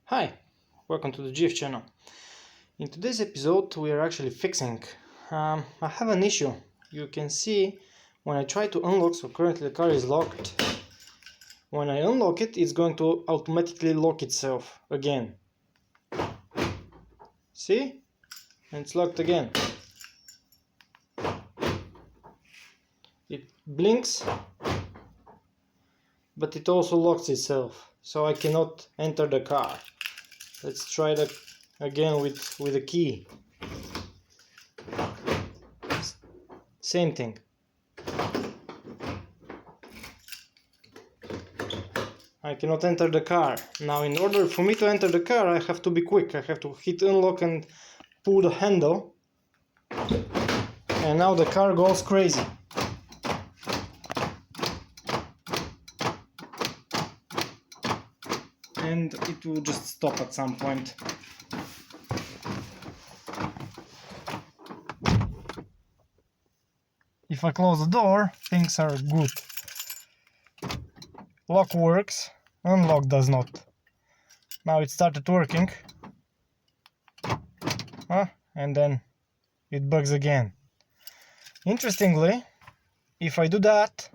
Hi, welcome to the GF channel. In today's episode we are actually fixing. I have an issue. You can see when I try to unlock, so currently the car is locked. When I unlock it, it's going to automatically lock itself again. See? And it's locked again. It blinks, but it also locks itself, so I cannot enter the car. Let's try that again with a key. Same thing. I cannot enter the car. Now, in order for me to enter the car, I have to be quick. I have to hit unlock and pull the handle. And now the car goes crazy. And it will just stop at some point. If I close the door, things are good. Lock works, unlock does not. Now it started working. And then it bugs again. Interestingly, if I do that,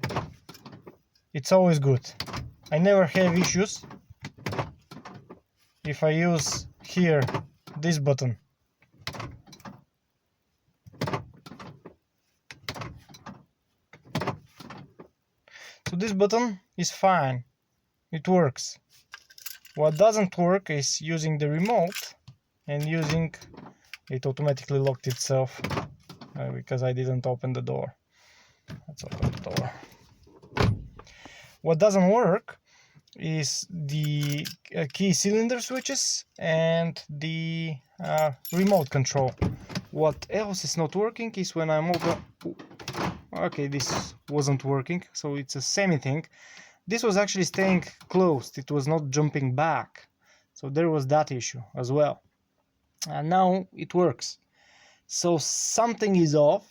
it's always good. I never have issues if I use here this button. So this button is fine, it works. What doesn't work is using the remote and using it automatically locked itself because I didn't open the door. Let's open the door. What doesn't work is the key cylinder switches and the remote control. What else is not working is when I'm over. Okay, this wasn't working, so it's a semi thing. This was actually staying closed, it was not jumping back, so there was that issue as well. And now it works. So something is off.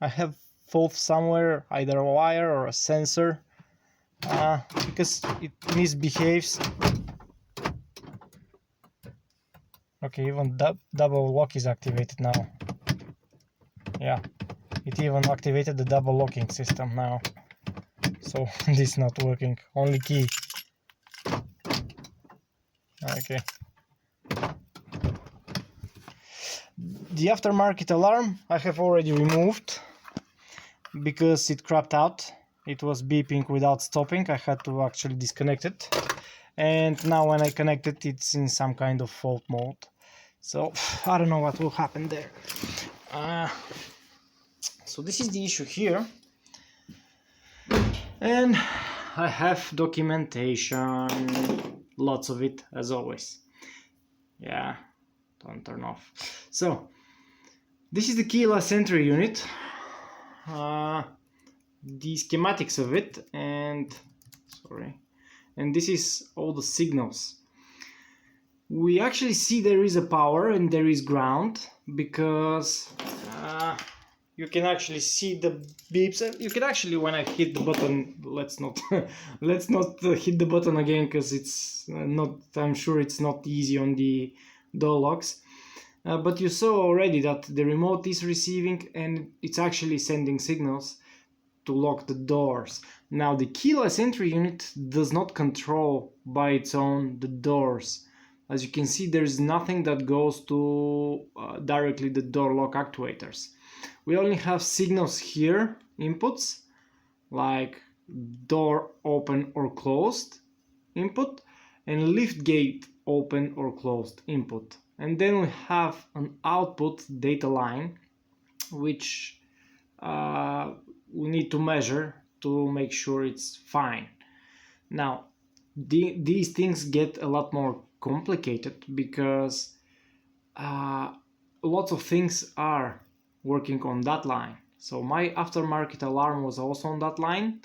I have fault somewhere, either a wire or a sensor, because it misbehaves. Okay, even double lock is activated now. Yeah, it even activated the double locking system now. So this is not working, only key. Okay. The aftermarket alarm I have already removed because it crapped out. It was beeping without stopping. I had to actually disconnect it. And now when I connect it, it's in some kind of fault mode. So I don't know what will happen there. So this is the issue here. And I have documentation, lots of it as always. Yeah, don't turn off. So this is the keyless entry unit, the schematics of it, and this is all the signals. We actually see there is a power and there is ground because you can actually see the beeps. You can actually, when I hit the button, let's not hit the button again because it's not. I'm sure it's not easy on the door locks. But you saw already that the remote is receiving and it's actually sending signals to lock the doors. Now the keyless entry unit does not control by its own the doors. As you can see, there's nothing that goes to directly the door lock actuators. We only have signals here, inputs, like door open or closed input, and liftgate open or closed input. And then we have an output data line, which we need to measure to make sure it's fine. Now, these things get a lot more complicated because lots of things are working on that line. So my aftermarket alarm was also on that line.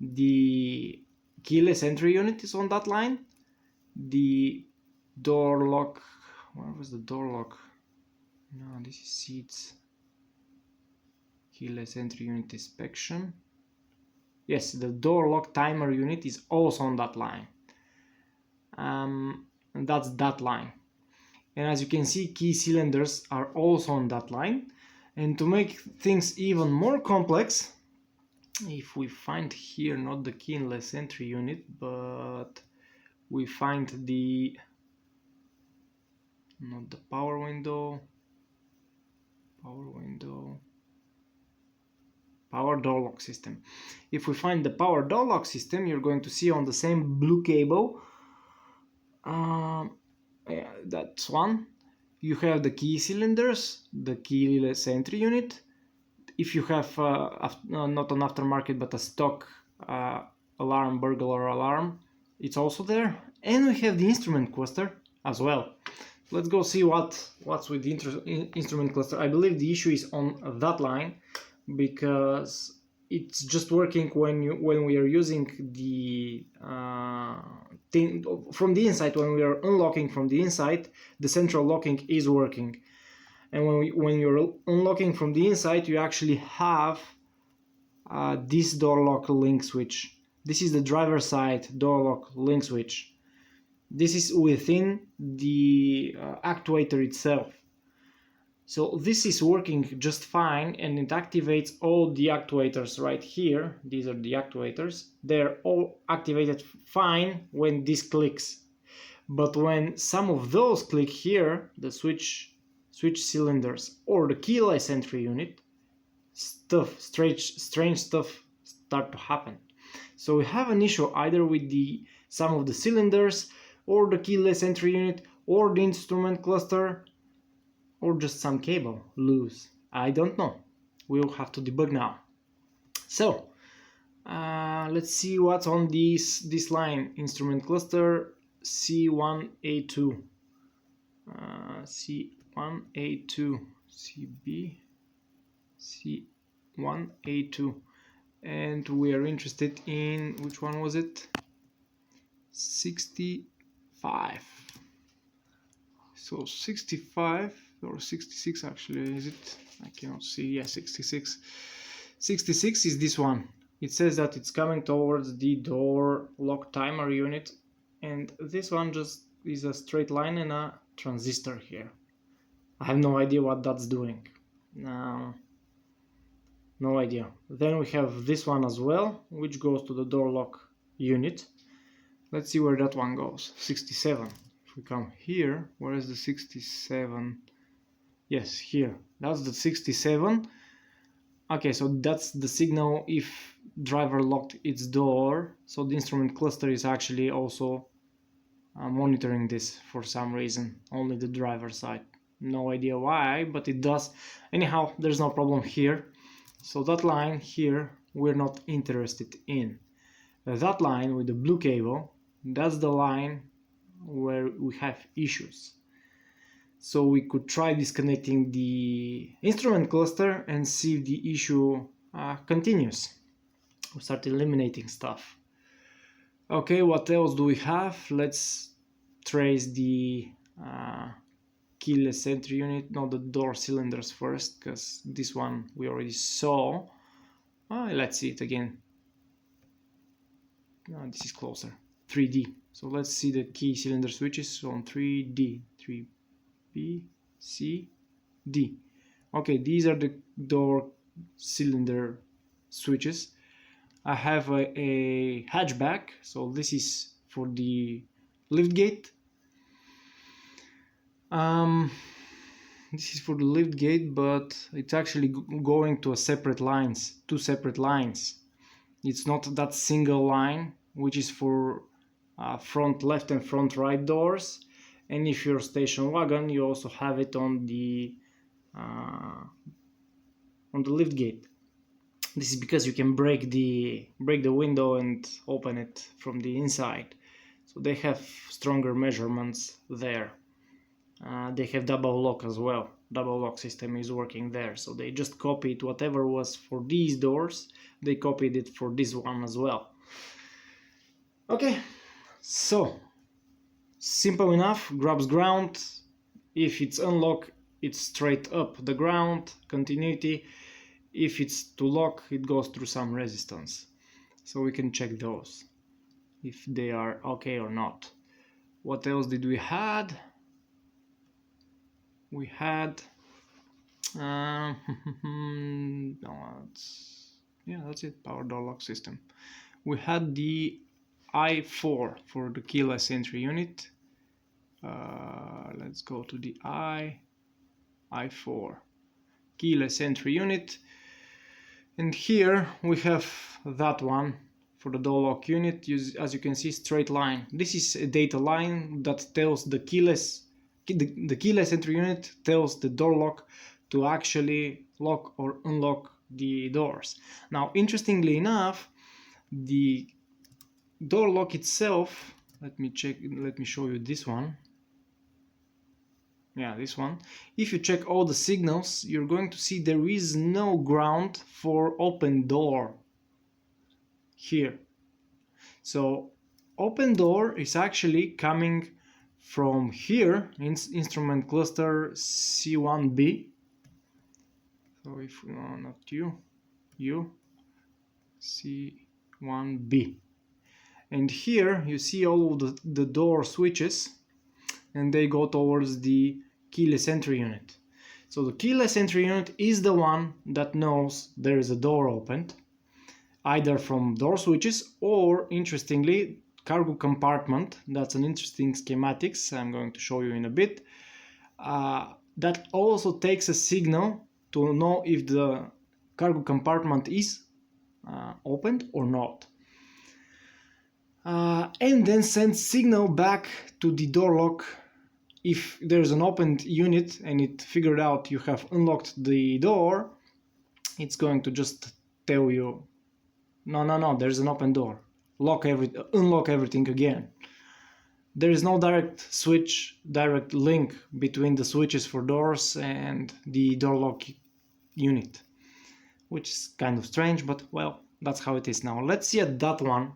The keyless entry unit is on that line. The door lock, where was the door lock? No, this is seats. Keyless entry unit inspection. Yes, the door lock timer unit is also on that line. and that's that line. And as you can see, key cylinders are also on that line. And to make things even more complex, if we find here not the keyless entry unit, but we find not the power window, power door lock system. If we find the power door lock system, you're going to see on the same blue cable, yeah, that's one, you have the key cylinders, the keyless entry unit. If you have not an aftermarket but a stock alarm, burglar alarm, it's also there. And we have the instrument cluster as well. Let's go see what's with the instrument cluster. I believe the issue is on that line, because it's just working when we are using the thing from the inside. When we are unlocking from the inside, the central locking is working. And when you're unlocking from the inside, you actually have this door lock link switch. This is the driver side door lock link switch. This is within the actuator itself. So this is working just fine, and it activates all the actuators right here. These are the actuators. They're all activated fine when this clicks. But when some of those click here, the switch cylinders or the keyless entry unit, strange stuff start to happen. So we have an issue either with some of the cylinders, or the keyless entry unit, or the instrument cluster, or just some cable loose. I don't know. We'll have to debug now. So let's see what's on this line. Instrument cluster C1A2, C1A2, CB, C1A2, and we are interested in, which one was it? 65. So 65 or 66 actually, is it? I cannot see. Yeah, 66. 66 is this one. It says that it's coming towards the door lock timer unit, and this one just is a straight line and a transistor here. I have no idea what that's doing. No idea. Then we have this one as well, which goes to the door lock unit. Let's see where that one goes. 67. If we come here, where is the 67? Yes, here. That's the 67. Okay, so that's the signal if driver locked its door. So the instrument cluster is actually also monitoring this for some reason. Only the driver side. No idea why, but it does. Anyhow, there's no problem here. So that line here, we're not interested in. That line with the blue cable, that's the line where we have issues. So we could try disconnecting the instrument cluster and see if the issue continues. We start eliminating stuff. Okay, what else do we have? Let's trace the keyless entry unit, not the door cylinders first, because this one we already saw. Let's see it again. This is closer. 3D. So let's see the key cylinder switches on 3D. 3B, C, D. Okay, these are the door cylinder switches. I have a hatchback, so this is for the liftgate. This is for the liftgate, but it's actually going to two separate lines. It's not that single line, which is for front left and front right doors. And if you're station wagon, you also have it on the liftgate. This is because you can break the window and open it from the inside. So they have stronger measurements there. They have double lock as well. Double lock system is working there. So they just copied whatever was for these doors. They copied it for this one as well. Okay, so simple enough. Grabs ground. If it's unlock, it's straight up the ground continuity. If it's to lock, it goes through some resistance. So we can check those if they are okay or not. What else did we had? We had no, that's it. Power door lock system. We had the I4 for the keyless entry unit. Let's go to the I4 keyless entry unit, and here we have that one for the door lock unit. As you can see, straight line. This is a data line that tells the keyless entry unit tells the door lock to actually lock or unlock the doors. Now, interestingly enough, the door lock itself, let me show you this one. Yeah, this one. If you check all the signals, you're going to see there is no ground for open door here. So open door is actually coming from here, instrument cluster C1B. So if no, not you C1B, and here you see all of the door switches, and they go towards the keyless entry unit. So the keyless entry unit is the one that knows there is a door opened, either from door switches or, interestingly, cargo compartment. That's an interesting schematics I'm going to show you in a bit. That also takes a signal to know if the cargo compartment is opened or not. And then sends signal back to the door lock. If there's an opened unit and it figured out you have unlocked the door, it's going to just tell you, no, there's an open door. Unlock everything again. There is no direct link between the switches for doors and the door lock unit, which is kind of strange, but well, that's how it is now. Let's see at that one,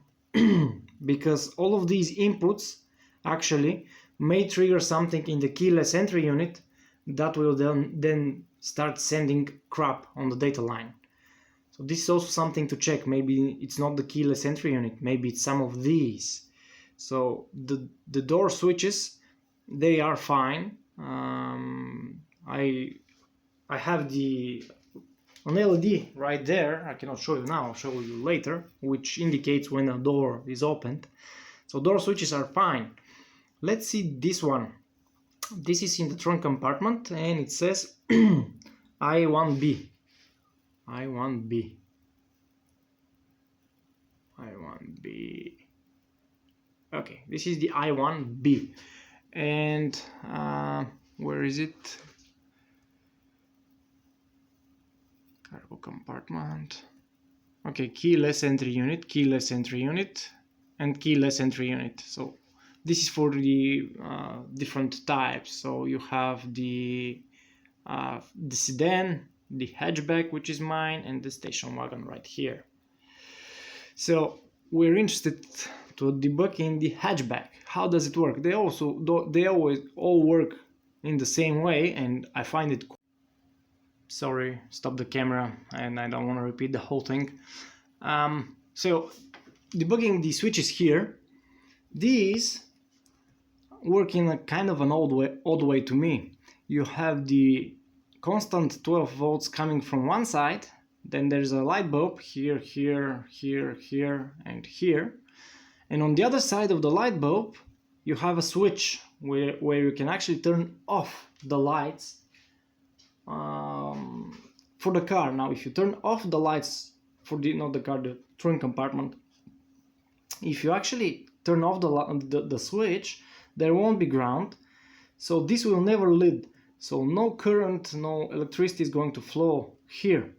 because all of these inputs actually may trigger something in the keyless entry unit that will then start sending crap on the data line. So this is also something to check. Maybe it's not the keyless entry unit, maybe it's some of these. So the door switches, they are fine. I have an LED right there. I cannot show you now, I'll show you later, which indicates when a door is opened. So door switches are fine. Let's see this one. This is in the trunk compartment and it says I1B. Okay, this is the I1B. And where is it? Cargo compartment. Okay, keyless entry unit, and keyless entry unit. So this is for the different types. So you have the sedan, the hatchback, which is mine, and the station wagon right here. So we're interested to debug in the hatchback. How does it work? They always all work in the same way, and I find it. Sorry, stop the camera, and I don't want to repeat the whole thing. So debugging the switches here, these work in a kind of an odd way to me. You have the constant 12 volts coming from one side, then there's a light bulb here, and here. And on the other side of the light bulb, you have a switch where you can actually turn off the lights for the car. Now, if you turn off the lights for the trunk compartment, if you actually turn off the switch, there won't be ground, so this will never lead. So no current, no electricity is going to flow here.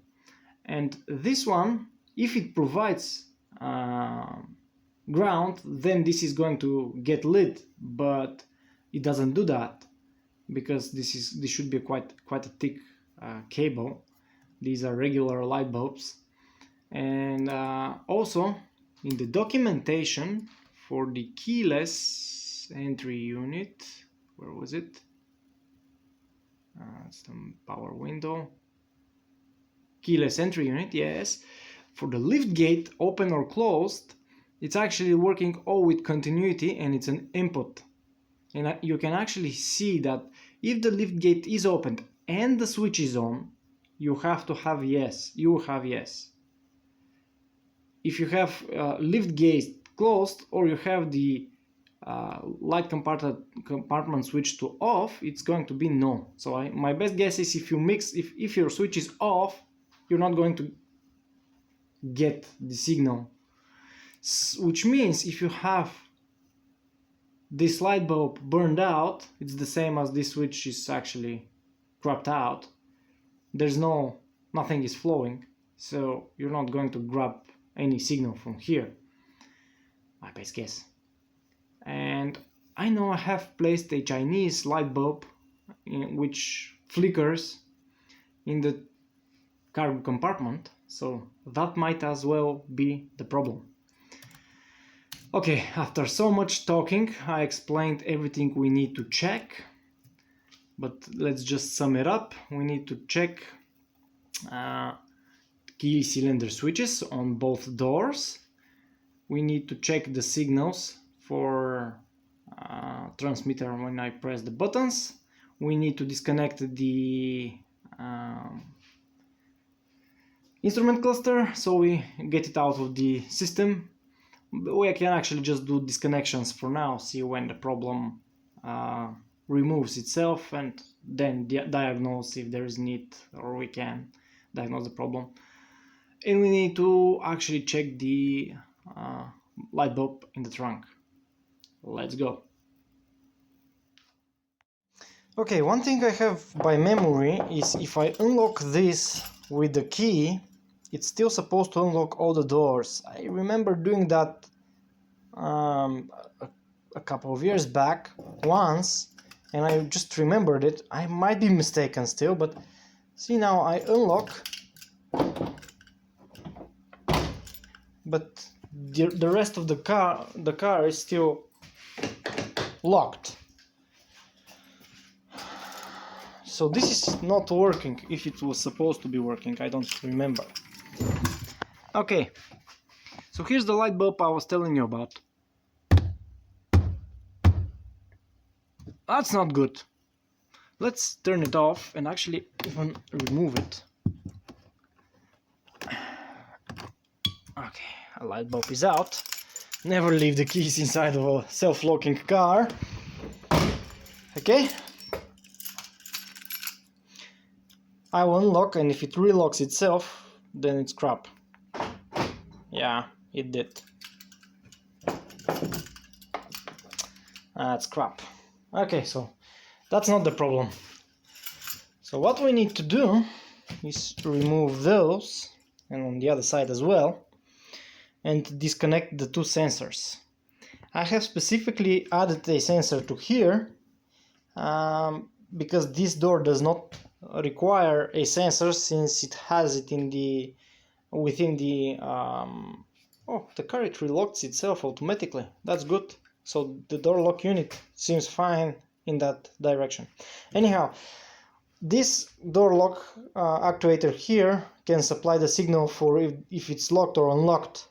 And this one, if it provides ground, then this is going to get lit, but it doesn't do that because this should be quite a thick cable. These are regular light bulbs. And also in the documentation for the keyless entry unit, where was it? It's the power window. Keyless entry unit, yes. For the liftgate, open or closed, it's actually working all with continuity, and it's an input. And you can actually see that if the lift gate is opened and the switch is on, you have to have yes. You have yes. If you have lift gate closed, or you have the light compartment switch to off, it's going to be no. So my best guess is if you mix, if your switch is off, you're not going to get the signal. Which means if you have this light bulb burned out, it's the same as this switch is actually crapped out. There's nothing is flowing, so you're not going to grab any signal from here. My best guess. And I know I have placed a Chinese light bulb which flickers in the cargo compartment, so that might as well be the problem. Okay, after so much talking, I explained everything we need to check, but let's just sum it up. We need to check key cylinder switches on both doors. We need to check the signals for transmitter when I press the buttons. We need to disconnect the instrument cluster so we get it out of the system. We can actually just do disconnections for now, see when the problem removes itself, and then diagnose if there is need, or we can diagnose the problem. And we need to actually check the light bulb in the trunk. Let's go. Okay, one thing I have by memory is if I unlock this with the key, it's still supposed to unlock all the doors. I remember doing that a couple of years back once, and I just remembered it. I might be mistaken still, but see, now I unlock, but the rest of the car is still locked. So this is not working. If it was supposed to be working, I don't remember. Okay, so here's the light bulb I was telling you about. That's not good. Let's turn it off and actually even remove it. Okay, a light bulb is out. Never leave the keys inside of a self-locking car. Okay. I will unlock, and if it relocks itself, then it's crap. Yeah, it did. That's crap. Okay, so that's not the problem. So what we need to do is remove those, and on the other side as well, and disconnect the two sensors. I have specifically added a sensor to here because this door does not require a sensor, since it has it in the within the the car, it relocks itself automatically. That's good. So the door lock unit seems fine in that direction. Anyhow, this door lock actuator here can supply the signal for if it's locked or unlocked,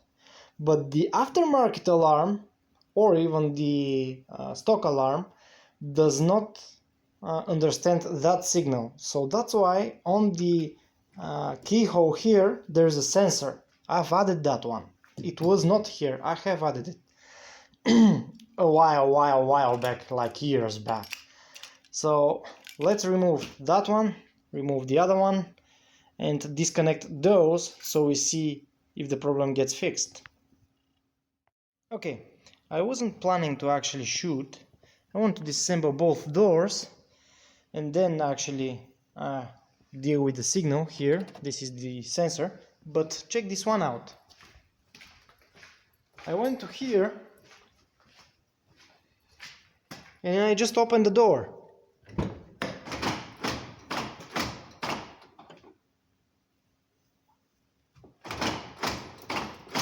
but the aftermarket alarm or even the stock alarm does not understand that signal. So that's why on the keyhole here there's a sensor. I've added that one. It was not here. I have added it a while back, like years back. So let's remove that one, remove the other one, and disconnect those so we see if the problem gets fixed. Okay, I wasn't planning to actually shoot. I want to disassemble both doors and then actually deal with the signal here. This is the sensor, but check this one out. I went to here and I just opened the door.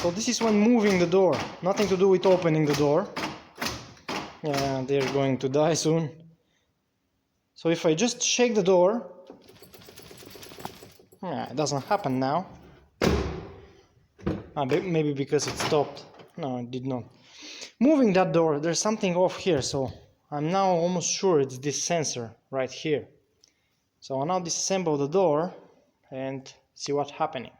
So this is when moving the door, nothing to do with opening the door. Yeah, they're going to die soon. So if I just shake the door, yeah, it doesn't happen now. Maybe because it stopped. No, it did not. Moving that door, there's something off here, so I'm now almost sure it's this sensor right here. So I'll now disassemble the door and see what's happening.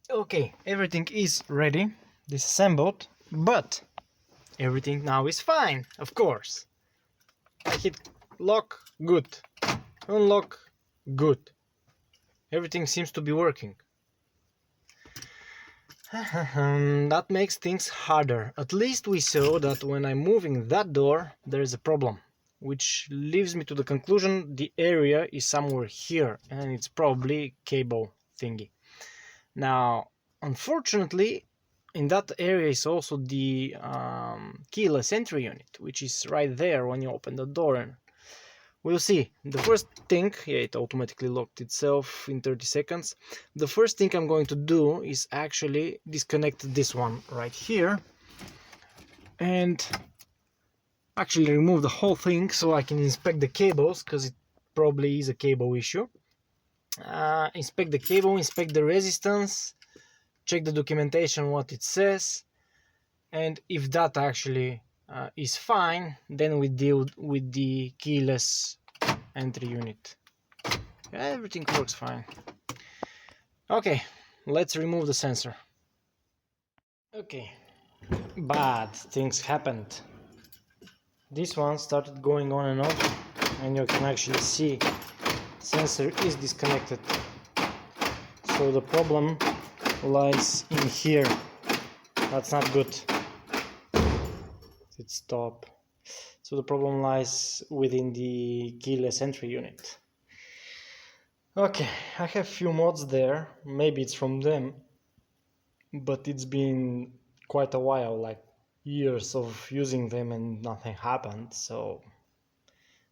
Okay, everything is ready, disassembled, but everything now is fine, of course. I hit lock, good. Unlock, good. Everything seems to be working. That makes things harder. At least we saw that when I'm moving that door, there is a problem. Which leads me to the conclusion the area is somewhere here, and it's probably cable thingy. Now, unfortunately, in that area is also the keyless entry unit, which is right there when you open the door. And we'll see. The first thing, yeah, it automatically locked itself in 30 seconds. The first thing I'm going to do is actually disconnect this one right here and actually remove the whole thing so I can inspect the cables, because it probably is a cable issue. Inspect the cable, inspect the resistance, check the documentation, what it says, and if that actually is fine, then we deal with the keyless entry unit. Everything works fine. Okay, let's remove the sensor. Okay, bad things happened. This one started going on and off, and you can actually see sensor is disconnected. So the problem lies in here. That's not good. Let's stop. So the problem lies within the keyless entry unit. Okay, I have few mods there. Maybe it's from them, but it's been quite a while, like years of using them, and nothing happened. So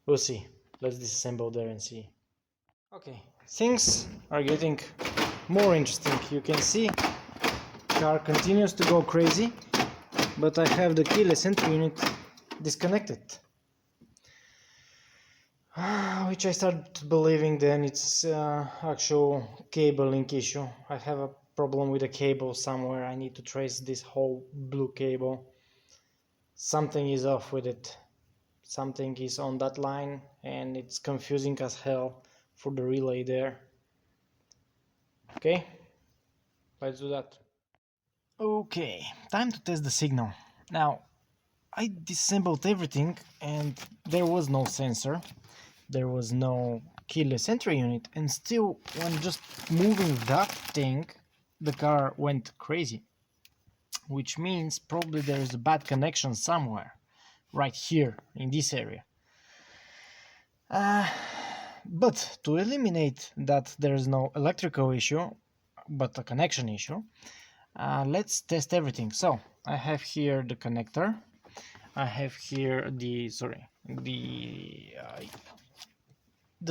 we'll see. Let's disassemble there and see. Okay, things are getting more interesting. You can see car continues to go crazy, but I have the keyless entry unit disconnected, which I started believing then it's actual cable link issue. I have a problem with a cable somewhere. I need to trace this whole blue cable. Something is off with it. Something is on that line, and it's confusing as hell for the relay there. Okay, let's do that. Okay, time to test the signal. Now, I disassembled everything and there was no sensor, there was no keyless entry unit, and still when just moving that thing, the car went crazy. Which means probably there is a bad connection somewhere, right here in this area. But to eliminate that there is no electrical issue, but a connection issue, let's test everything. So I have here the connector. I have here the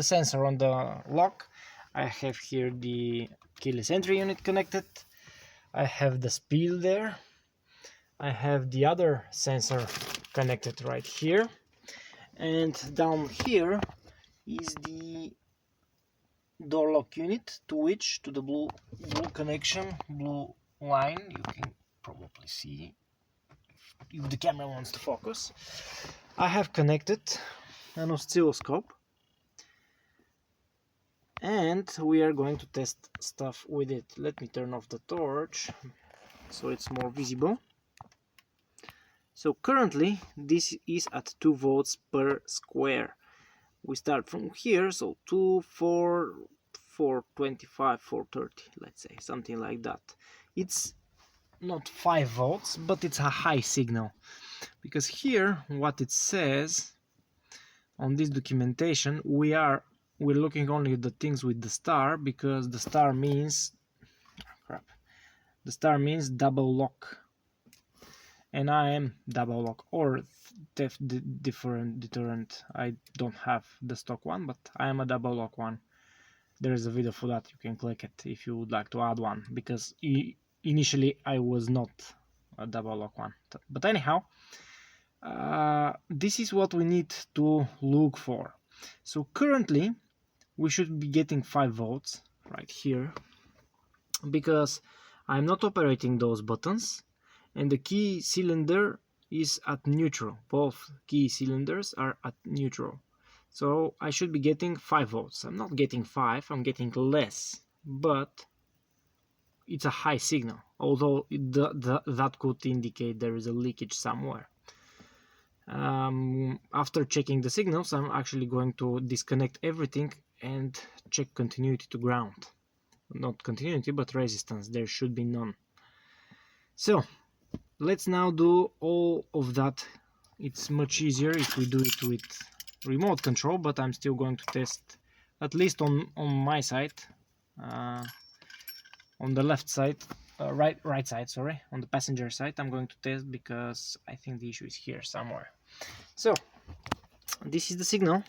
sensor on the lock. I have here the keyless entry unit connected. I have the speed there. I have the other sensor connected right here. And down here is the door lock unit, to the blue connection, blue line. You can probably see if the camera wants to focus. I have connected an oscilloscope, and we are going to test stuff with it. Let me turn off the torch so it's more visible. So currently this is at 2 volts per square. We start from here, so 2, 4, 425, 430, let's say, something like that. It's not 5 volts, but it's a high signal, because here what it says on this documentation, we're looking only at the things with the star, because the star means double lock, and I am double lock or theft deterrent. I don't have the stock one, but I am a double lock one. There is a video for that, you can click it if you would like to add one, because initially I was not a double lock one. But anyhow, this is what we need to look for. So currently we should be getting 5 volts right here, because I'm not operating those buttons, and the key cylinder is at neutral. Both key cylinders are at neutral. So I should be getting 5 volts. I'm not getting 5, I'm getting less. But it's a high signal, although that could indicate there is a leakage somewhere. After checking the signals, I'm actually going to disconnect everything and check continuity to ground. Not continuity, but resistance. There should be none. So let's now do all of that. It's much easier if we do it with remote control, but I'm still going to test, at least on my side, on the left side, right side, sorry, on the passenger side. I'm going to test because I think the issue is here somewhere. So this is the signal,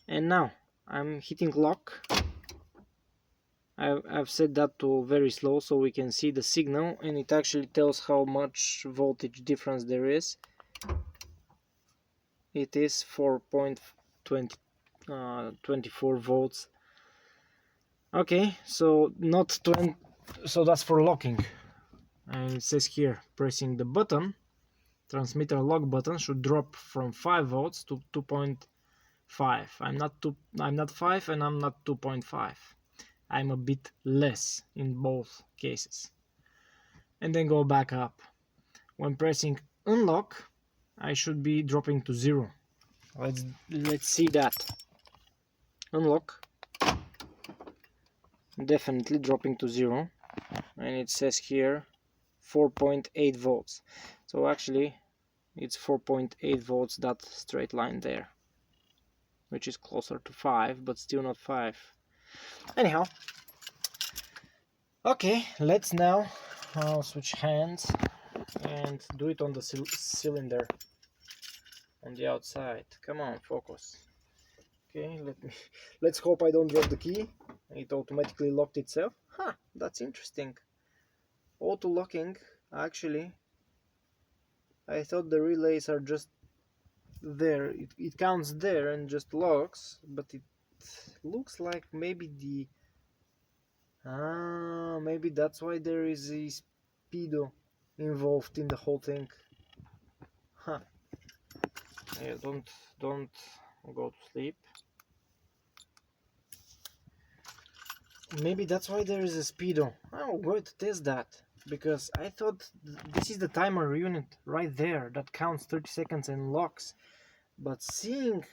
and now I'm hitting lock. I've set that to very slow so we can see the signal, and it actually tells how much voltage difference there is. It is 4.24 volts. Okay, so not 20, so that's for locking. And it says here, pressing the button, transmitter lock button should drop from 5 volts to 2.5. I'm not 5 and I'm not 2.5. I'm a bit less in both cases. And then go back up. When pressing unlock, I should be dropping to 0. Let's see that. Unlock. Definitely dropping to 0. And it says here 4.8 volts. So actually it's 4.8 volts, that straight line there, which is closer to 5, but still not 5. Anyhow, okay, let's now switch hands and do it on the cylinder on the outside. Come on, focus. Okay, let's hope I don't drop the key. It automatically locked itself. Huh, that's interesting. Auto locking, actually, I thought the relays are just there. It counts there and just locks, but it looks like maybe maybe that's why there is a speedo involved in the whole thing. Huh. Yeah, don't go to sleep. Maybe that's why there is a speedo. I'm going to test that, because I thought this is the timer unit right there that counts 30 seconds and locks. But seeing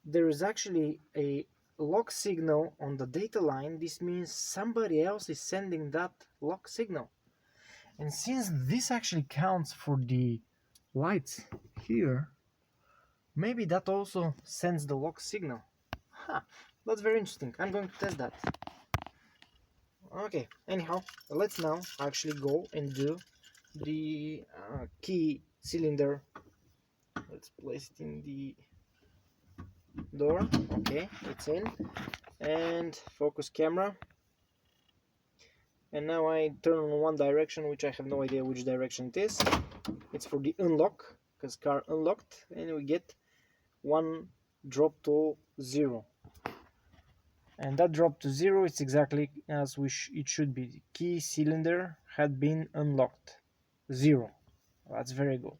there is actually a lock signal on the data line, this means somebody else is sending that lock signal. And since this actually counts for the lights here, maybe that also sends the lock signal. Huh, that's very interesting. I'm going to test that. Okay, anyhow, let's now actually go and do the key cylinder. Let's place it in the door. Okay, it's in. And focus camera. And now I turn on one direction, which I have no idea which direction it is. It's for the unlock, because car unlocked, and we get one drop to 0. And that drop to 0 is exactly as it should be. The key cylinder had been unlocked. 0. That's very good.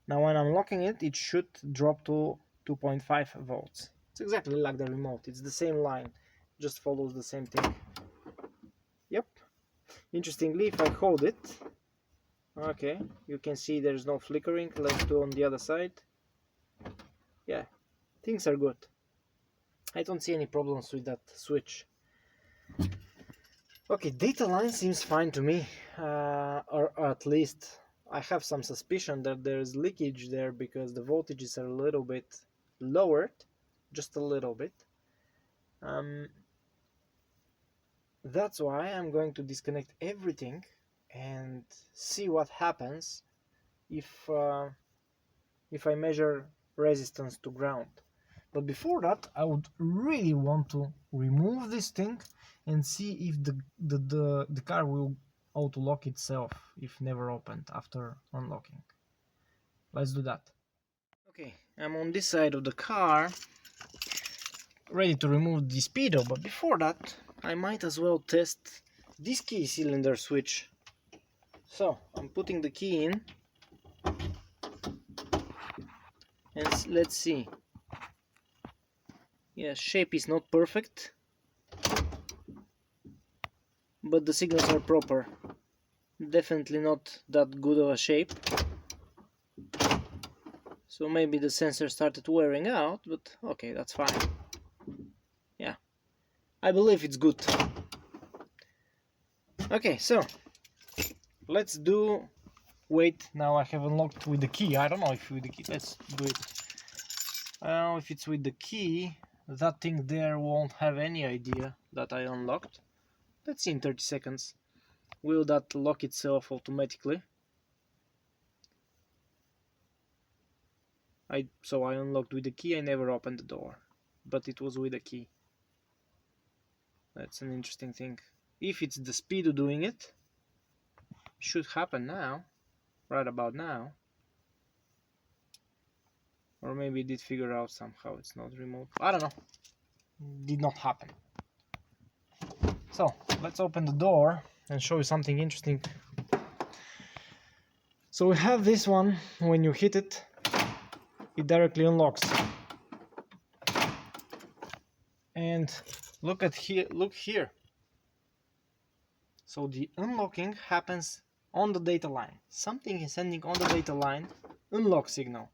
Now when I'm locking it, it should drop to 2.5 volts. It's exactly like the remote. It's the same line. Just follows the same thing. Yep. Interestingly, if I hold it, okay, you can see there's no flickering. Let's do on the other side. Yeah, things are good. I don't see any problems with that switch. Okay, data line seems fine to me, or at least I have some suspicion that there's leakage there because the voltages are a little bit lowered, just a little bit. That's why I'm going to disconnect everything and see what happens if I measure resistance to ground. But before that, I would really want to remove this thing and see if the car will auto lock itself if never opened after unlocking. Let's do that. Okay, I'm on this side of the car, ready to remove the speedo, but before that I might as well test this key cylinder switch. So I'm putting the key in, let's see. Yeah, shape is not perfect, but the signals are proper. Definitely not that good of a shape. So maybe the sensor started wearing out, but okay, that's fine. Yeah, I believe it's good. Okay, so let's do. Wait, now I have unlocked with the key. I don't know if with the key. Let's do it. If it's with the key, that thing there won't have any idea that I unlocked. Let's see in 30 seconds. Will that lock itself automatically? So I unlocked with the key. I never opened the door, but it was with the key. That's an interesting thing. If it's the speedo doing it, should happen now, right about now. Or maybe it did figure out somehow it's not remote. I don't know. Did not happen. So let's open the door and show you something interesting. So we have this one. When you hit it, it directly unlocks. And look here. So the unlocking happens on the data line. Something is sending on the data line unlock signal.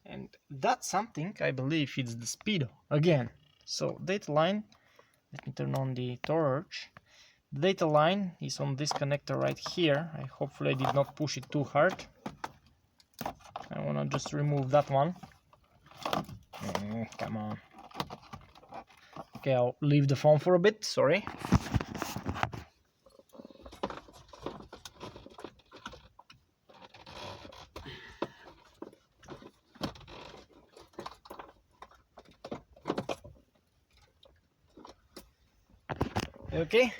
And that something, I believe, it's the speedo again. So data line, let me turn on the torch. The data line is on this connector right here. Hopefully I did not push it too hard. I want to just remove that one. Come on. Okay, I'll leave the phone for a bit, sorry. Okay,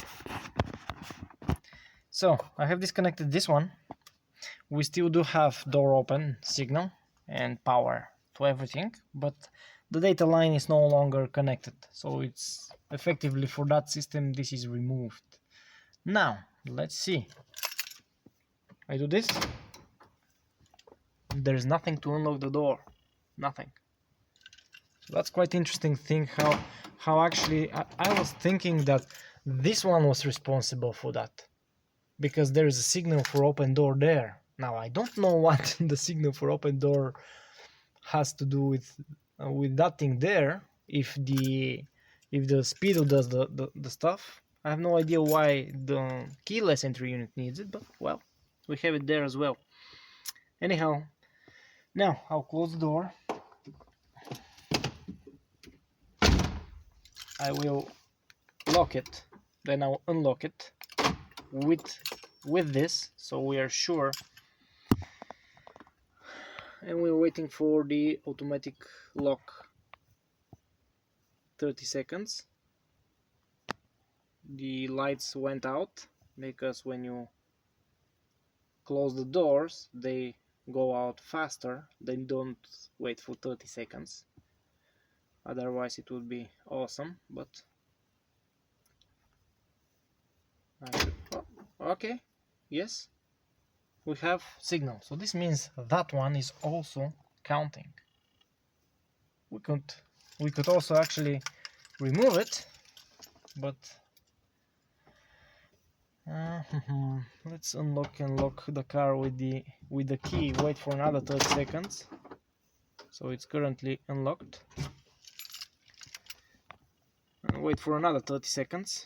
so I have disconnected this one. We still do have door open signal and power to everything, but the data line is no longer connected, so it's effectively for that system this is removed. Now let's see. I do this, there's nothing to unlock the door, nothing. So that's quite interesting thing how actually I was thinking that this one was responsible for that, because there is a signal for open door there. Now I don't know what the signal for open door has to do with that thing there. If the speedo does the stuff, I have no idea why the keyless entry unit needs it, but well, we have it there as well. Anyhow, now I'll close the door. I will lock it, then I'll unlock it with this, so we are sure. And we're waiting for the automatic lock. 30 seconds. The lights went out because when you close the doors they go out faster. They don't wait for 30 seconds. Otherwise it would be awesome, but okay, yes, we have signal, so this means that one is also counting. We could also actually remove it, but let's unlock and lock the car with the key. Wait for another 30 seconds. So it's currently unlocked. And wait for another 30 seconds.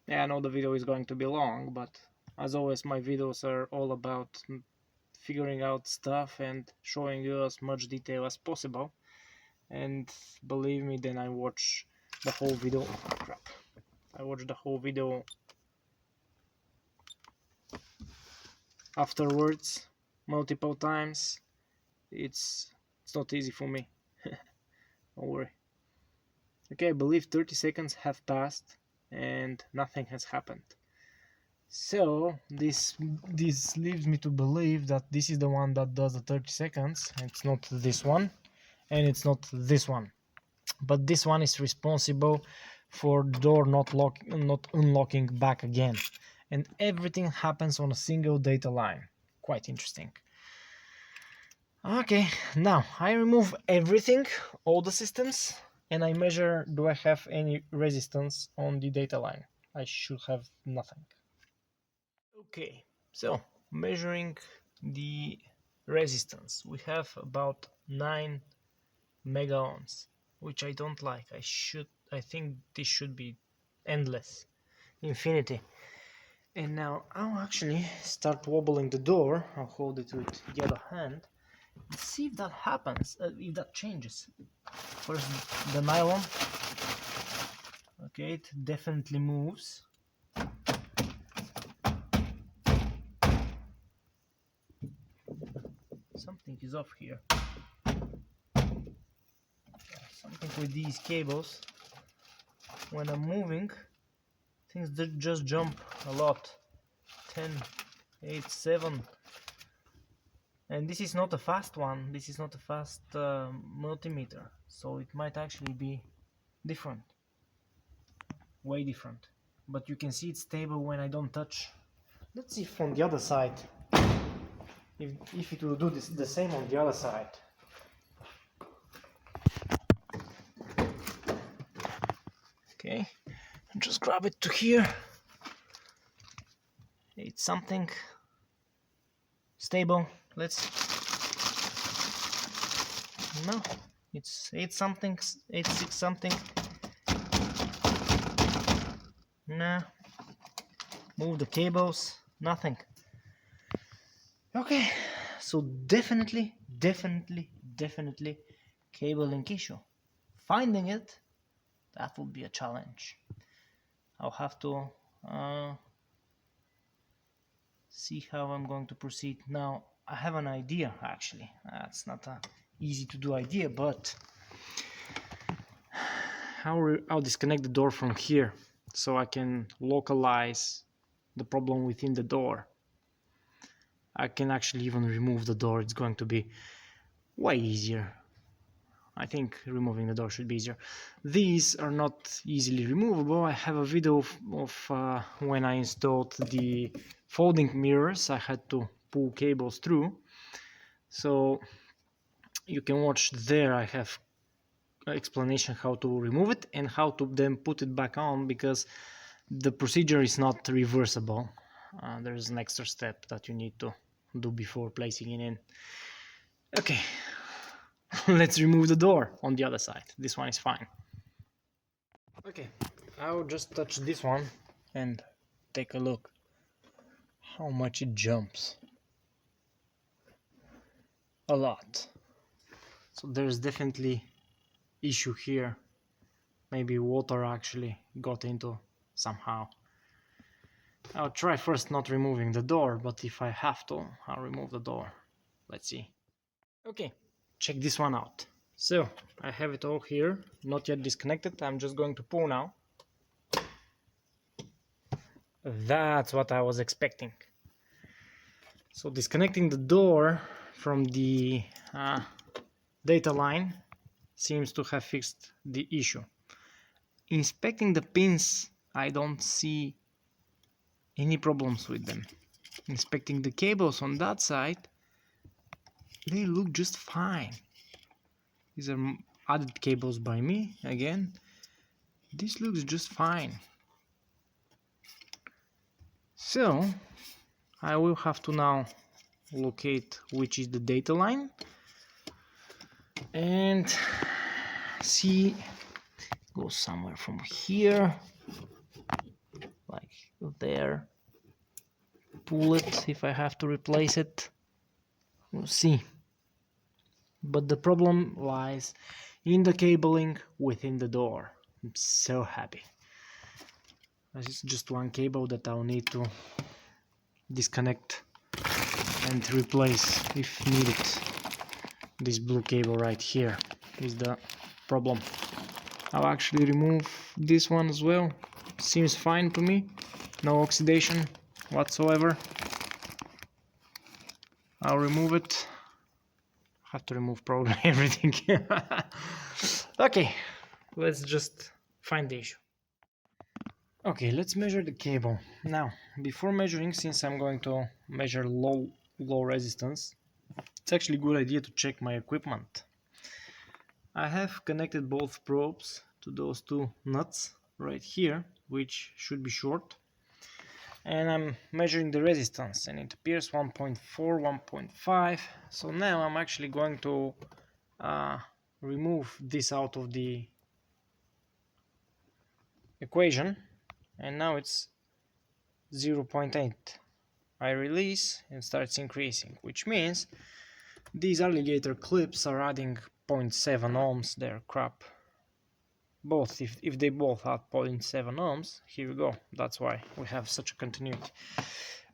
Yeah, I know the video is going to be long, but as always my videos are all about figuring out stuff and showing you as much detail as possible. And believe me, then I watch the whole video. Oh, crap. I watched the whole video afterwards multiple times. It's not easy for me. Don't worry. Okay, I believe 30 seconds have passed and nothing has happened. So this leaves me to believe that this is the one that does the 30 seconds. It's not this one, and it's not this one, but this one is responsible for the door not unlocking back again, and everything happens on a single data line. Quite interesting. Okay, now I remove everything, all the systems, and I measure do I have any resistance on the data line. I should have nothing. Okay, so measuring the resistance, we have about 9 mega ohms, which I don't like. I think this should be endless, infinity. And now I'll actually start wobbling the door. I'll hold it with the other hand. See if that happens, if that changes. First the nylon. Okay, it definitely moves. Something is off here. Something with these cables. When I'm moving, things just jump a lot. 10, 8, 7. And this is not a fast one. This is not a fast multimeter. So it might actually be different. Way different. But you can see it's stable when I don't touch. Let's see from the other side. If it will do the same on the other side. Okay, just grab it to here. It's something stable. Let's no, it's 8 something, 8.6 something. Nah, move the cables, nothing. Okay, so definitely cable link issue. Finding it, that would be a challenge. I'll have to see how I'm going to proceed. Now I have an idea actually. It's not a easy to do idea, but I'll disconnect the door from here so I can localize the problem within the door. I can actually even remove the door. It's going to be way easier. I think removing the door should be easier. These are not easily removable. I have a video of when I installed the folding mirrors. I had to pull cables through. So you can watch there. I have explanation how to remove it and how to then put it back on, because the procedure is not reversible. There's an extra step that you need to do before placing it in. Okay, let's remove the door on the other side. This one is fine. Okay, I'll just touch this one and take a look how much it jumps. A lot. So there's definitely issue here. Maybe water actually got into somehow. I'll try first not removing the door, but if I have to, I'll remove the door. Let's see. Okay, check this one out. So I have it all here, not yet disconnected. I'm just going to pull now. That's what I was expecting. So disconnecting the door from the data line seems to have fixed the issue. Inspecting the pins, I don't see any problems with them. Inspecting the cables on that side, they look just fine. These are added cables by me again. This looks just fine. So I will have to now locate which is the data line and see, go somewhere from here, like there, pull it if I have to replace it. We'll see. But the problem lies in the cabling within the door. I'm so happy. This is just one cable that I'll need to disconnect and replace if needed. This blue cable right here is the problem. I'll actually remove this one as well. Seems fine to me. No oxidation whatsoever. I'll remove it. Have to remove probably everything. Okay, let's just find the issue. Okay, let's measure the cable. Now, before measuring, since I'm going to measure low resistance, it's actually a good idea to check my equipment. I have connected both probes to those two nuts right here, which should be short. And I'm measuring the resistance, and it appears 1.4, 1.5. So now I'm actually going to remove this out of the equation, and now it's 0.8. I release and it starts increasing, which means these alligator clips are adding 0.7 ohms. They're crap. Both, if they both add 0.7 ohms, here we go. That's why we have such a continuity.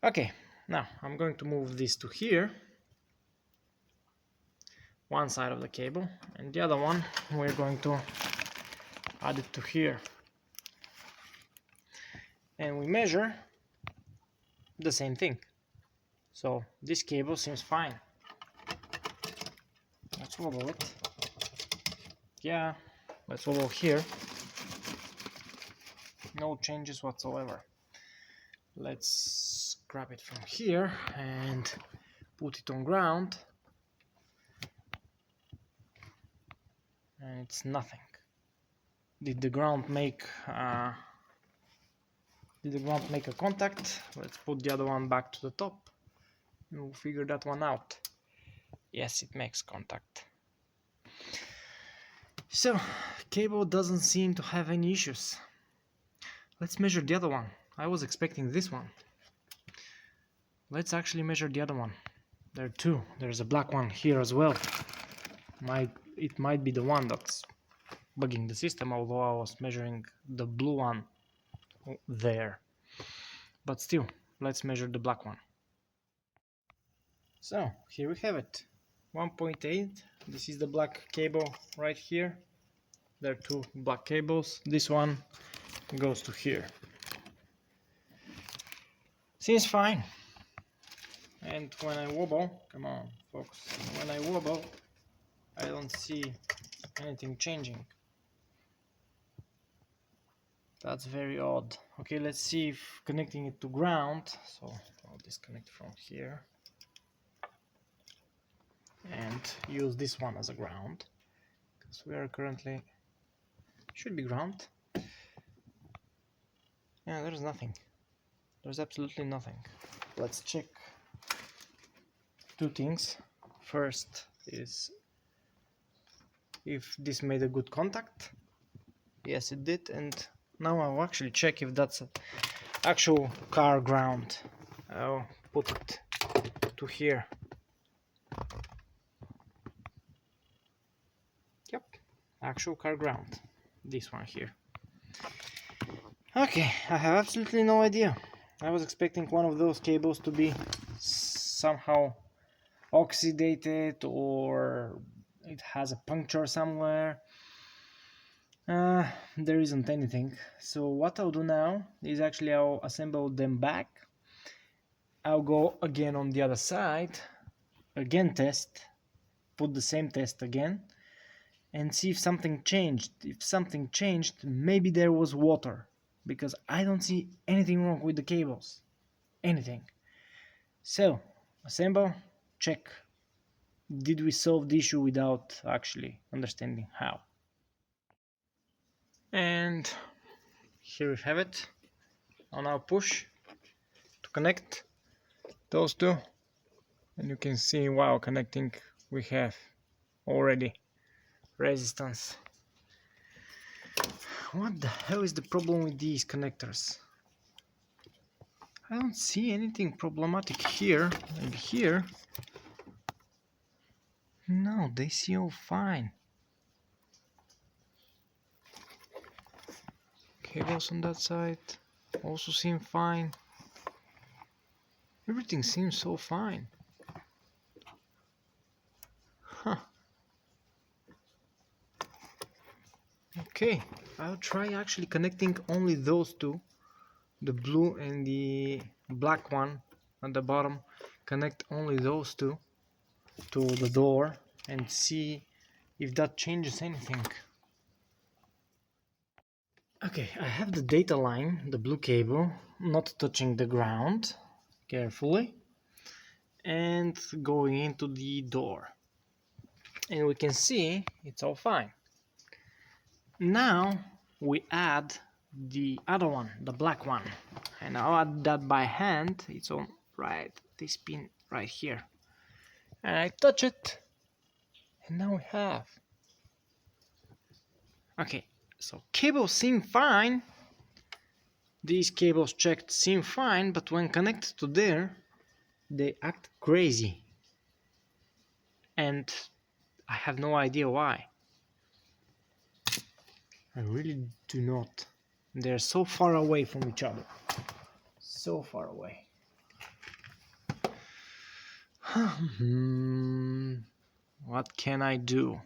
Okay, now I'm going to move this to here, one side of the cable, and the other one we're going to add it to here. And we measure the same thing. So this cable seems fine. Let's wobble it. Yeah, let's wobble here. No changes whatsoever. Let's grab it from here and put it on ground. And it's nothing. Did the ground make a contact? Let's put the other one back to the top. We'll figure that one out. Yes, it makes contact. So, cable doesn't seem to have any issues. Let's measure the other one. I was expecting this one. Let's actually measure the other one. There are two. There's a black one here as well. It might be the one that's bugging the system, although I was measuring the blue one there. But still, let's measure the black one. So, here we have it. 1.8. This is the black cable right here. There are two black cables. This one goes to here. Seems fine. And when I wobble, come on folks, when I wobble I don't see anything changing. That's very odd. Okay, let's see if connecting it to ground. So I'll disconnect from here and use this one as a ground, because we are currently, should be ground. Yeah, there's nothing. There's absolutely nothing. Let's check two things. First is if this made a good contact. Yes, it did. And now I'll actually check if that's an actual car ground. I'll put it to here. Yep, actual car ground. This one here. Okay, I have absolutely no idea. I was expecting one of those cables to be somehow oxidated, or it has a puncture somewhere. There isn't anything. So what I'll do now is actually I'll assemble them back. I'll go again on the other side, again test, put the same test again, and see if something changed. If something changed, maybe there was water, because I don't see anything wrong with the cables. Anything. So, assemble, check. Did we solve the issue without actually understanding how? And here we have it. I'll now push to connect those two, and you can see while connecting we have already resistance. What the hell is the problem with these connectors? I don't see anything problematic here and here. No, they see all fine. Cables on that side also seem fine. Everything seems so fine. Huh. Okay, I'll try actually connecting only those two, the blue and the black one at the bottom. Connect only those two to the door and see if that changes anything. Okay, I have the data line, the blue cable, not touching the ground, carefully. and going into the door, and we can see it's all fine. Now we add the other one, the black one, and I'll add that by hand. It's on right this pin right here, and I touch it, and now we have. Okay, so cables seem fine. These cables checked seem fine, but when connected to there, they act crazy, and I have no idea why. I really do not. They're so far away from each other. So far away. What can I do?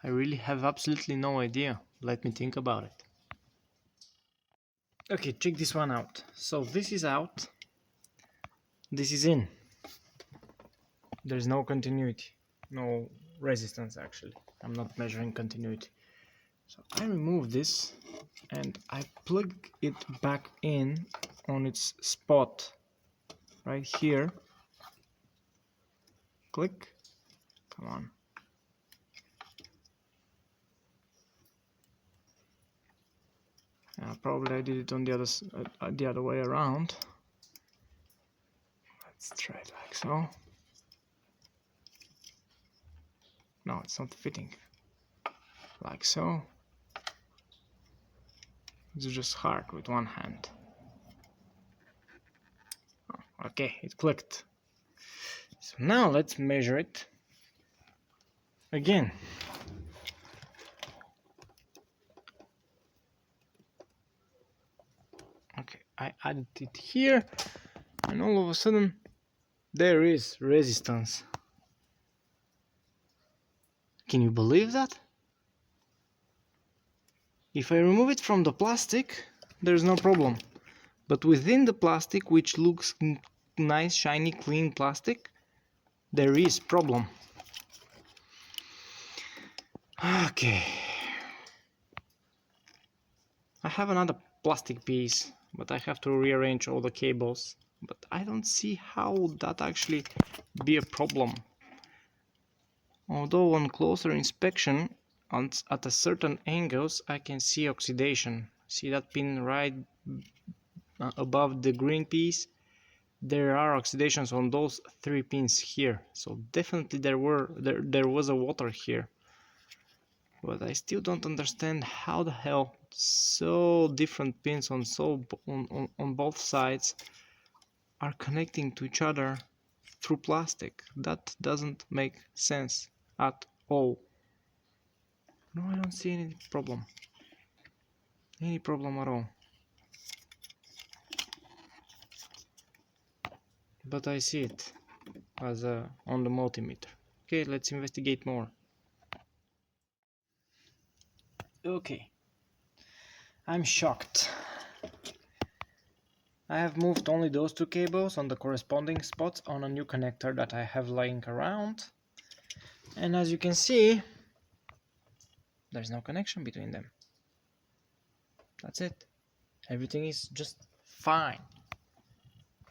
I really have absolutely no idea. Let me think about it. Okay, check this one out. So this is out. This is in. There's no continuity. No resistance actually. I'm not measuring continuity. So I remove this and I plug it back in on its spot right here. Click. Come on. Probably I did it on the other way around. Let's try it like so. No, it's not fitting. Like so. It's just hard with one hand. Oh, okay, it clicked. So now let's measure it again. Okay, I added it here, and all of a sudden there is resistance. Can you believe that? If I remove it from the plastic, there's no problem. But within the plastic, which looks nice, shiny, clean plastic, there is problem. Okay. I have another plastic piece, but I have to rearrange all the cables. But I don't see how that actually be a problem. Although on closer inspection, at a certain angles, I can see oxidation. See that pin right above the green piece? There are oxidations on those 3 pins here. So definitely there was a water here. But I still don't understand how the hell so different pins on both sides are connecting to each other through plastic. That doesn't make sense at all. No, I don't see any problem. Any problem at all. But I see it as on the multimeter. Okay, let's investigate more. Okay, I'm shocked. I have moved only those 2 cables on the corresponding spots on a new connector that I have lying around. And as you can see, there's no connection between them. That's it. Everything is just fine.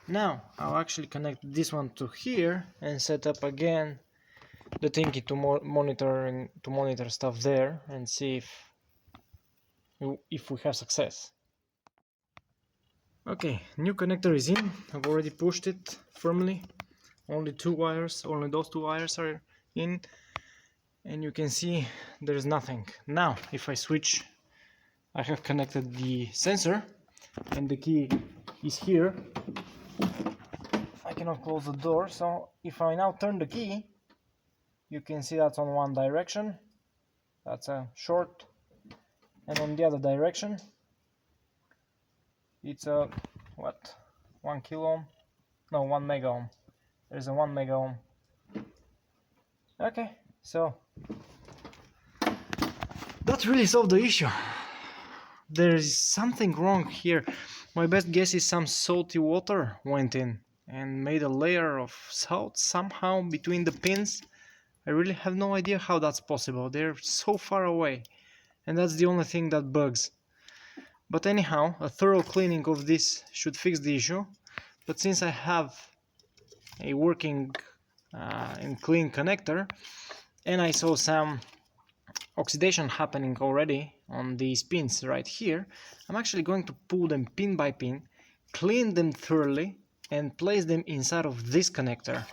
Now I'll actually connect this one to here and set up again the thingy to monitor stuff there and see if we have success. Okay, new connector is in. I've already pushed it firmly. Only those 2 wires are in, and you can see there's nothing. Now if I switch, I have connected the sensor and the key is here. I cannot close the door, so if I now turn the key, you can see that's on one direction, that's a short, and on the other direction it's a 1 kilo ohm? No, 1 mega ohm. There's a 1 mega ohm. Okay, so that really solved the issue. There is something wrong here. My best guess is some salty water went in and made a layer of salt somehow between the pins. I really have no idea how that's possible. They're so far away, and that's the only thing that bugs. But anyhow, a thorough cleaning of this should fix the issue. But since I have a working and clean connector, and I saw some oxidation happening already on these pins right here. I'm actually going to pull them pin by pin, clean them thoroughly, and place them inside of this connector,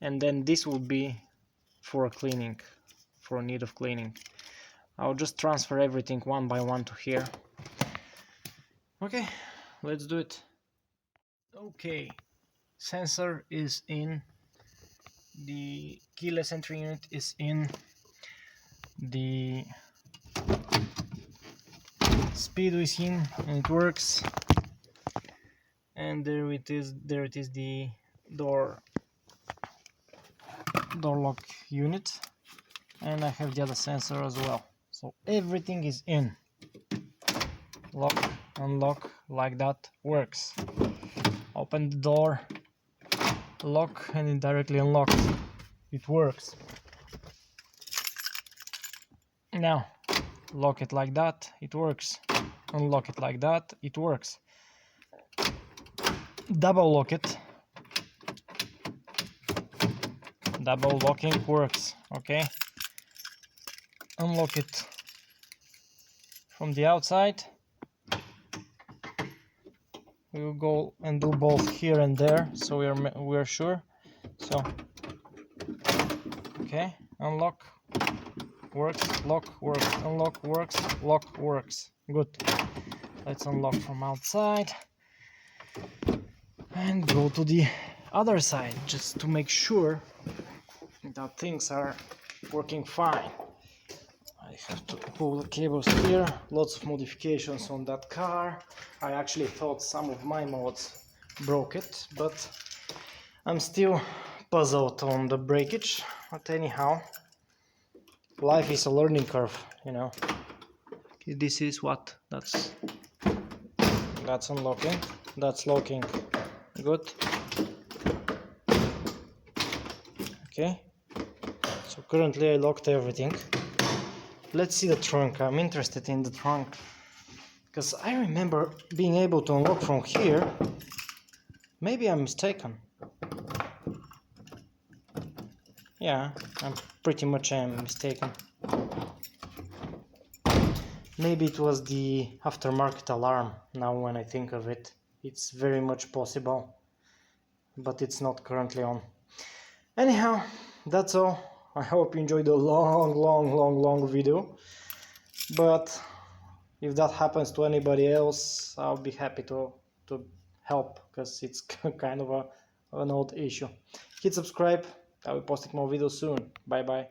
and then this will be for cleaning, for need of cleaning. I'll just transfer everything one by one to here. Okay, let's do it. Okay, sensor is in, the keyless entry unit is in, the speedo is in and it works, and there it is, the door lock unit, and I have the other sensor as well. So everything is in. Lock, unlock, like that, works. Open the door, lock, and it directly unlocks. It works. Now lock it like that, it works. Unlock it like that, it works. Double lock it. Double locking works. Okay. Unlock it from the outside. We will go and do both here and there, so we're sure. So okay, unlock works, lock works, unlock works, lock works. Good. Let's unlock from outside and go to the other side just to make sure that things are working fine. I have to pull the cables here. Lots of modifications on that car. I actually thought some of my mods broke it, but I'm still puzzled on the breakage. But anyhow, life is a learning curve, you know. This is what? That's unlocking. That's locking. Good. Okay. So currently I locked everything. Let's see the trunk. I'm interested in the trunk because I remember being able to unlock from here. Maybe I'm mistaken. Yeah, I'm pretty much mistaken. Maybe it was the aftermarket alarm. Now when I think of it, it's very much possible, but it's not currently on. Anyhow, that's all. I hope you enjoyed the long video, but if that happens to anybody else, I'll be happy to help, because it's kind of an old issue. Hit subscribe. I will post more videos soon. Bye bye.